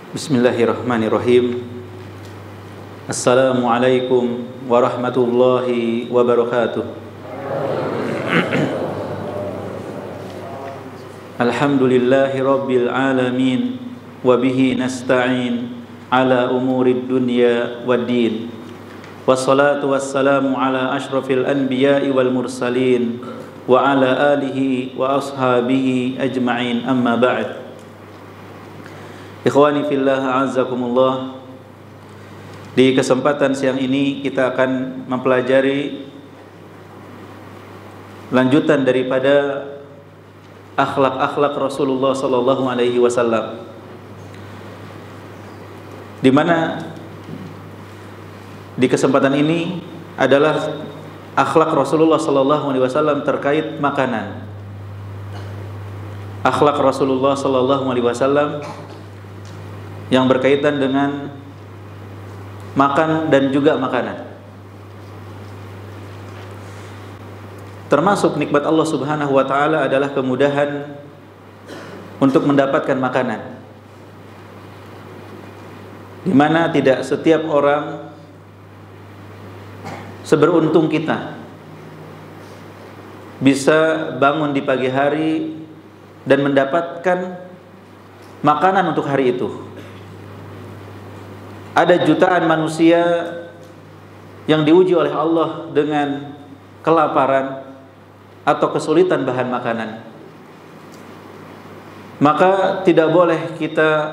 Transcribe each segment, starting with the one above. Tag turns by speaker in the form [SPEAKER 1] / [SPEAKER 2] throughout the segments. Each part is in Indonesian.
[SPEAKER 1] Bismillahirrahmanirrahim. Assalamualaikum warahmatullahi wabarakatuh. Alhamdulillahi rabbil alamin, wabihi nasta'in ala umurid dunya waddin. Wassalatu wassalamu ala ashrafil anbiya'i wal mursalin wa ala alihi wa ashabihi ajma'in, amma ba'd. Ikhwani fillah, a'azzakumullah. Di kesempatan siang ini kita akan mempelajari lanjutan daripada akhlak-akhlak Rasulullah sallallahu alaihi wasallam, di mana di kesempatan ini adalah akhlak Rasulullah sallallahu alaihi wasallam terkait makanan. Akhlak Rasulullah sallallahu alaihi wasallam yang berkaitan dengan makan dan juga makanan. Termasuk nikmat Allah Subhanahu wa taala adalah kemudahan untuk mendapatkan makanan, di mana tidak setiap orang seberuntung kita bisa bangun di pagi hari dan mendapatkan makanan untuk hari itu. Ada jutaan manusia yang diuji oleh Allah dengan kelaparan atau kesulitan bahan makanan. Maka tidak boleh kita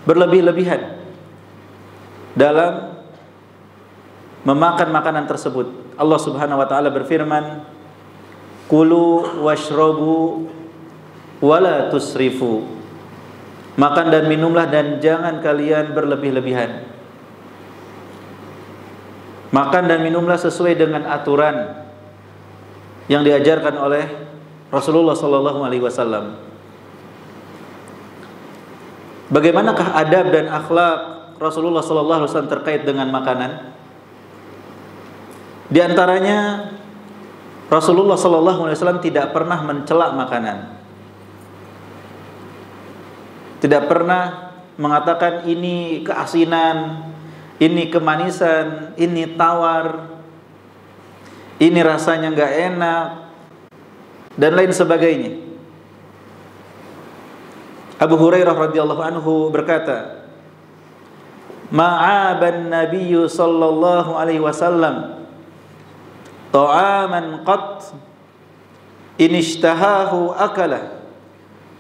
[SPEAKER 1] berlebih-lebihan dalam memakan makanan tersebut. Allah Subhanahu wa taala berfirman, "Kulu washrabu wala tusrifu." Makan dan minumlah dan jangan kalian berlebih-lebihan. Makan dan minumlah sesuai dengan aturan yang diajarkan oleh Rasulullah sallallahu alaihi wasallam. Bagaimanakah adab dan akhlak Rasulullah sallallahu alaihi wasallam terkait dengan makanan? Di antaranya, Rasulullah sallallahu alaihi wasallam tidak pernah mencela makanan. Tidak pernah mengatakan ini keasinan, ini kemanisan, ini tawar, ini rasanya nggak enak, dan lain sebagainya. Abu Hurairah radhiyallahu anhu berkata, "Ma'aban Nabiyyu sallallahu alaihi wasallam ta'aman qat in ishtahahu akalah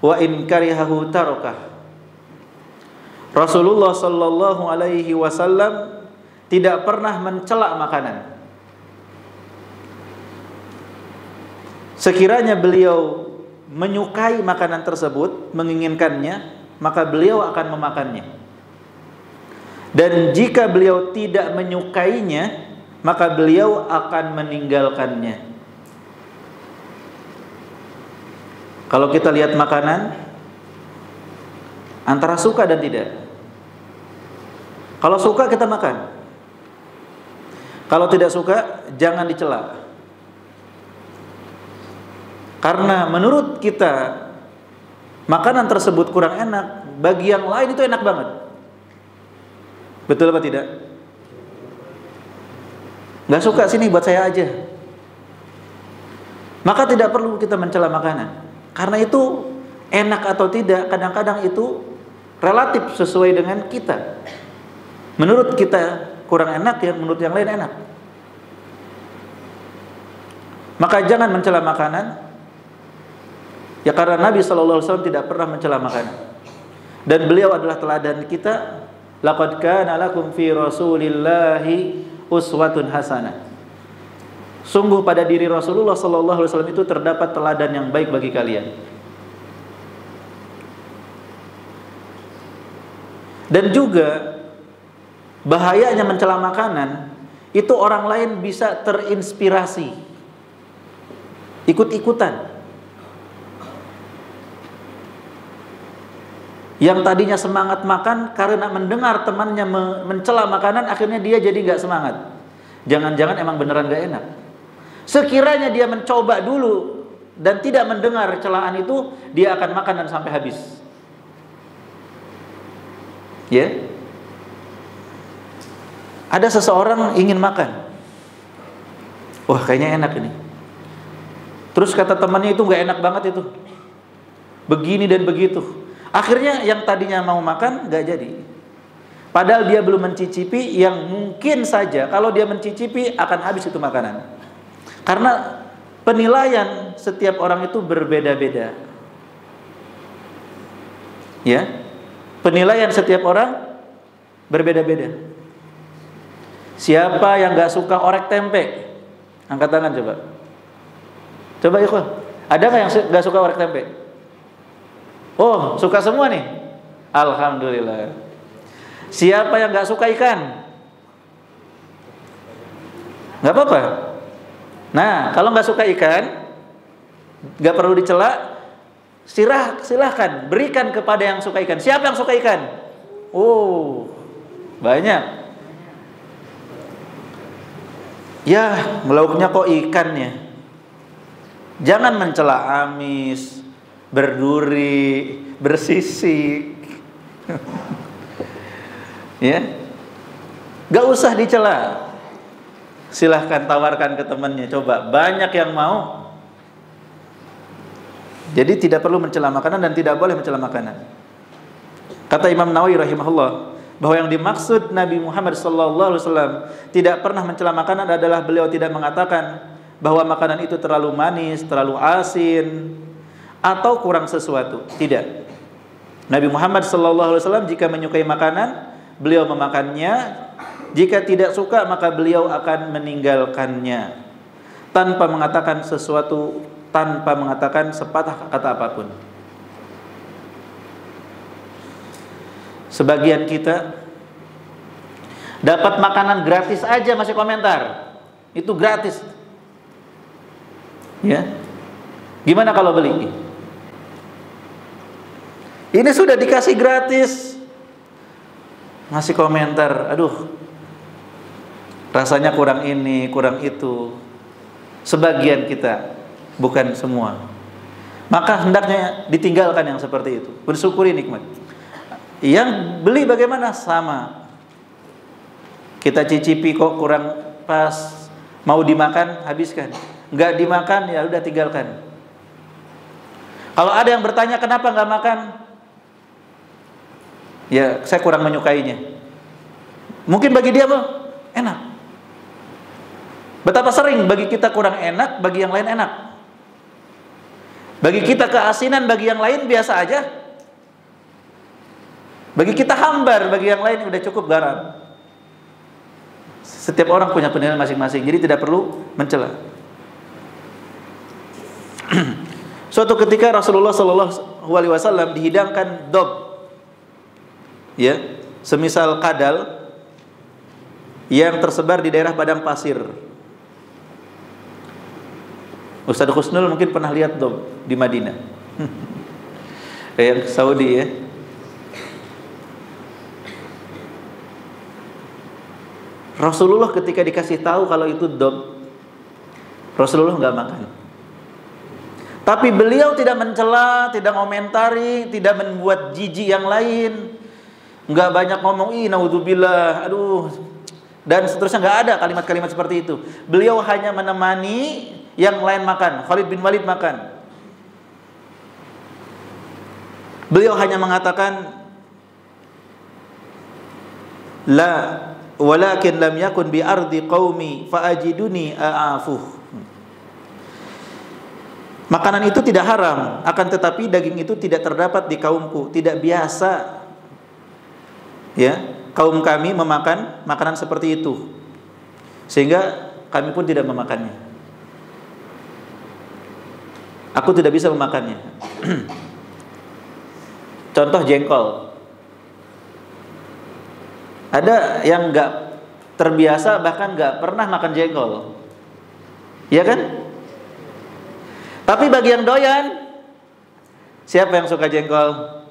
[SPEAKER 1] wa in karihahu tarakah." Rasulullah sallallahu alaihi wasallam tidak pernah mencela makanan. Sekiranya beliau menyukai makanan tersebut, menginginkannya, maka beliau akan memakannya. Dan jika beliau tidak menyukainya, maka beliau akan meninggalkannya. Kalau kita lihat makanan, antara suka dan tidak. Kalau suka kita makan. Kalau tidak suka jangan dicela. Karena menurut kita makanan tersebut kurang enak, bagi yang lain itu enak banget. Betul apa tidak? Gak suka, sini buat saya aja. Maka tidak perlu kita mencela makanan. Karena itu enak atau tidak kadang-kadang itu relatif sesuai dengan kita. Menurut kita kurang enak, ya menurut yang lain enak. Maka jangan mencela makanan. Ya karena Nabi SAW tidak pernah mencela makanan. Dan beliau adalah teladan kita. Laqad kana lakum fi Rasulillahi uswatun hasanah. Sungguh pada diri Rasulullah SAW itu terdapat teladan yang baik bagi kalian. Dan juga bahayanya mencela makanan, itu orang lain bisa terinspirasi, ikut-ikutan. Yang tadinya semangat makan, karena mendengar temannya mencela makanan, akhirnya dia jadi gak semangat. Jangan-jangan emang beneran gak enak. Sekiranya dia mencoba dulu dan tidak mendengar celaan itu, dia akan makan dan sampai habis. Ya. Ada seseorang ingin makan. Wah, kayaknya enak ini. Terus kata temannya itu nggak enak banget itu. Begini dan begitu. Akhirnya yang tadinya mau makan nggak jadi. Padahal dia belum mencicipi yang mungkin saja kalau dia mencicipi akan habis itu makanan. Karena penilaian setiap orang itu berbeda-beda. Ya. Penilaian setiap orang berbeda-beda. Siapa yang nggak suka orek tempe? Angkat tangan coba. Coba ikhwan. Ada nggak yang nggak suka orek tempe? Oh, suka semua nih. Alhamdulillah. Siapa yang nggak suka ikan? Nggak apa-apa. Nah, kalau nggak suka ikan, nggak perlu dicela. Silahkan berikan kepada yang suka ikan. Siapa yang suka ikan? Oh, banyak. Ya, lauknya kok ikannya. Jangan mencela amis, berduri, bersisik. Ya, gak usah dicela. Silahkan tawarkan ke temannya. Coba, banyak yang mau. Jadi tidak perlu mencela makanan dan tidak boleh mencela makanan. Kata Imam Nawawi rahimahullah, bahwa yang dimaksud Nabi Muhammad SAW tidak pernah mencela makanan adalah beliau tidak mengatakan bahwa makanan itu terlalu manis, terlalu asin, atau kurang sesuatu. Tidak. Nabi Muhammad SAW jika menyukai makanan, beliau memakannya. Jika tidak suka, maka beliau akan meninggalkannya tanpa mengatakan sesuatu, tanpa mengatakan sepatah kata apapun. Sebagian kita dapat makanan gratis aja masih komentar. Itu gratis. Ya. Gimana kalau beli? Ini sudah dikasih gratis. Masih komentar. Aduh. Rasanya kurang ini, kurang itu. Sebagian kita, bukan semua. Maka hendaknya ditinggalkan yang seperti itu. Bersyukuri nikmat. Yang beli bagaimana? Sama. Kita cicipi kok kurang pas, mau dimakan habiskan, nggak dimakan ya udah tinggalkan. Kalau ada yang bertanya kenapa nggak makan, ya saya kurang menyukainya. Mungkin bagi dia enak. Betapa sering bagi kita kurang enak, bagi yang lain enak. Bagi kita keasinan, bagi yang lain biasa aja. Bagi kita hambar, bagi yang lain udah cukup garam. Setiap orang punya penilaian masing-masing, jadi tidak perlu mencela. Suatu ketika Rasulullah SAW dihidangkan dob, ya, semisal kadal yang tersebar di daerah padang pasir. Ustadz Husnul mungkin pernah lihat dob di Madinah, yang Saudi ya. Rasulullah ketika dikasih tahu kalau itu dob, Rasulullah nggak makan. Tapi beliau tidak mencela, tidak komentari, tidak membuat jijik yang lain, nggak banyak ngomong naudzubillah, aduh, dan seterusnya. Nggak ada kalimat-kalimat seperti itu. Beliau hanya menemani yang lain makan. Khalid bin Walid makan. Beliau hanya mengatakan, la walakin lam yakun bi ardi qaumi fa ajiduni a'afuh. Makanan itu tidak haram, akan tetapi daging itu tidak terdapat di kaumku, tidak biasa. Ya, kaum kami memakan makanan seperti itu. Sehingga kami pun tidak memakannya. Aku tidak bisa memakannya. Contoh jengkol. Ada yang nggak terbiasa, bahkan nggak pernah makan jengkol, ya kan? Tapi bagi yang doyan, siapa yang suka jengkol?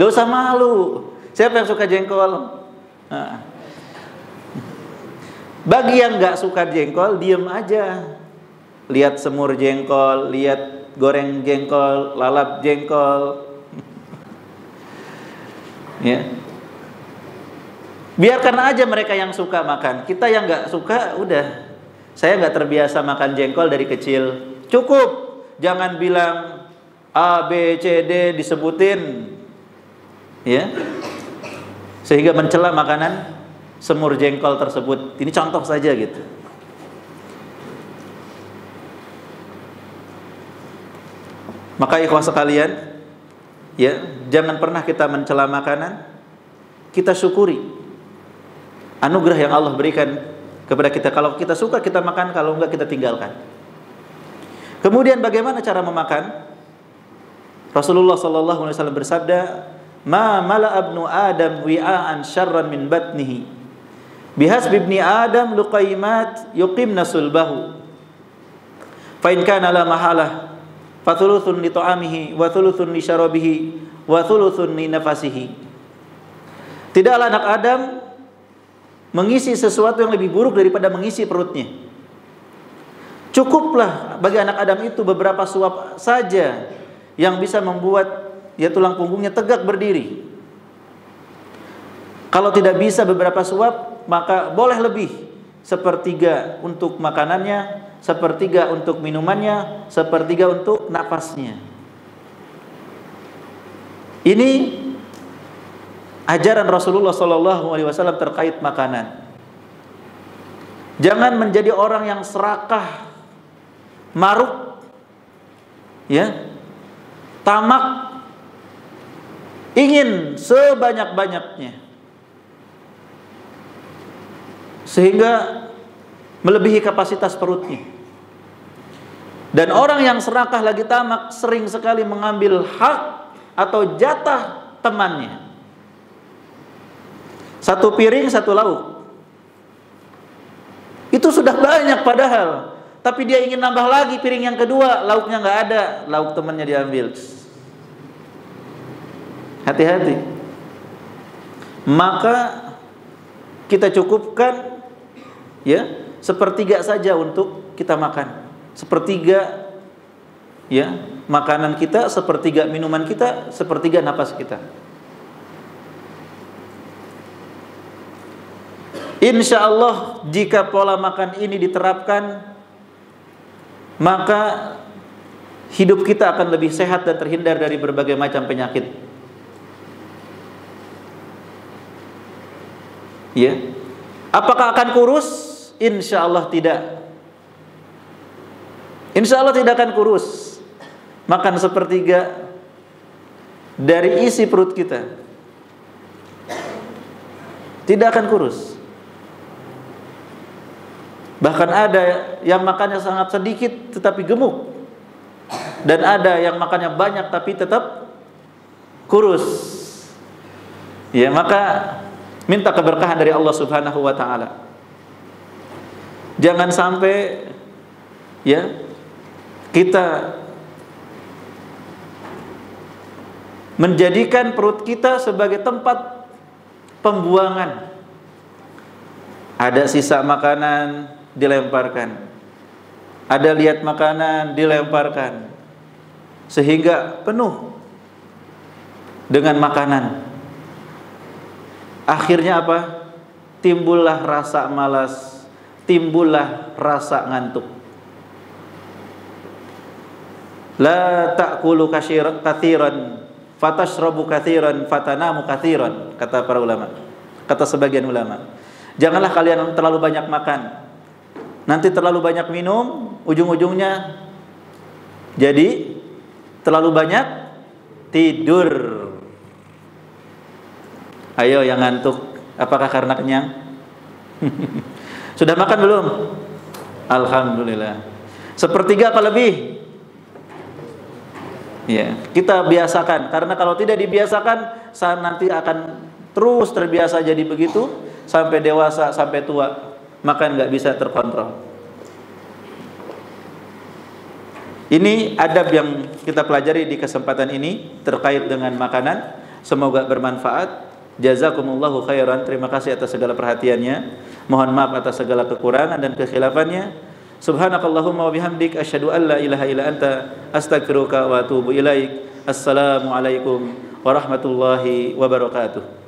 [SPEAKER 1] Gak usah malu. Siapa yang suka jengkol? Nah. Bagi yang nggak suka jengkol, diem aja. Lihat semur jengkol, lihat goreng jengkol, lalap jengkol. Ya. Biarkan aja mereka yang suka makan. Kita yang nggak suka, udah. Saya nggak terbiasa makan jengkol dari kecil. Cukup. Jangan bilang A, B, C, D disebutin. Ya. Sehingga mencela makanan semur jengkol tersebut. Ini contoh saja gitu. Maka ikhwah sekalian, ya, jangan pernah kita mencela makanan, kita syukuri anugerah yang Allah berikan kepada kita. Kalau kita suka kita makan, kalau enggak kita tinggalkan. Kemudian bagaimana cara memakan? Rasulullah sallallahu alaihi wasallam bersabda, "Ma mala'a ibnu Adam wi'an syarran min batnihi. Bihasbi ibni Adam luqaymat yuqimna sulbahu. Fa in kana la mahalah fathuluthun li ta'amihi wa thuluthun li syarabihi wa thuluthun li nafasihi." Tidaklah anak Adam mengisi sesuatu yang lebih buruk daripada mengisi perutnya. Cukuplah bagi anak Adam itu beberapa suap saja yang bisa membuat ya tulang punggungnya tegak berdiri. Kalau tidak bisa beberapa suap, maka boleh lebih. Sepertiga untuk makanannya, sepertiga untuk minumannya, sepertiga untuk napasnya. Ini ajaran Rasulullah SAW terkait makanan. Jangan menjadi orang yang serakah, maruk, ya, tamak, ingin sebanyak-banyaknya, sehingga melebihi kapasitas perutnya. Dan orang yang serakah lagi tamak sering sekali mengambil hak atau jatah temannya. Satu piring, satu lauk. Itu sudah banyak padahal. Tapi dia ingin nambah lagi piring yang kedua, lauknya nggak ada, lauk temannya diambil. Hati-hati. Maka kita cukupkan ya sepertiga saja untuk kita makan. Sepertiga ya makanan kita, sepertiga minuman kita, sepertiga napas kita. Insya Allah jika pola makan ini diterapkan, maka hidup kita akan lebih sehat dan terhindar dari berbagai macam penyakit. Ya. Apakah akan kurus? Insya Allah tidak. Insya Allah tidak akan kurus. Makan sepertiga dari isi perut kita, tidak akan kurus. Bahkan ada yang makannya sangat sedikit tetapi gemuk, dan ada yang makannya banyak tapi tetap kurus. Ya, maka minta keberkahan dari Allah Subhanahu wa taala. Jangan sampai ya kita menjadikan perut kita sebagai tempat pembuangan. Ada sisa makanan dilemparkan, ada lihat makanan dilemparkan, sehingga penuh dengan makanan. Akhirnya apa? Timbullah rasa malas, timbullah rasa ngantuk. La ta'kulu katsiran fatashrabu katsiran fatanamu katsiran, kata para ulama, kata sebagian ulama. Janganlah kalian terlalu banyak makan, nanti terlalu banyak minum, ujung-ujungnya jadi terlalu banyak tidur. Ayo yang ngantuk, apakah karena kenyang? Sudah makan belum? Alhamdulillah. Sepertiga apa lebih? Ya, kita biasakan, karena kalau tidak dibiasakan, nanti akan terus terbiasa jadi begitu sampai dewasa, sampai tua, makan nggak bisa terkontrol. Ini adab yang kita pelajari di kesempatan ini terkait dengan makanan. Semoga bermanfaat. Jazakumullahu khairan. Terima kasih atas segala perhatiannya. Mohon maaf atas segala kekurangan dan kekhilafannya. Subhanakallahumma wa bihamdik asyhadu an la ilaha illa anta astaghfiruka wa atubu ilaik. Assalamualaikum warahmatullahi wabarakatuh.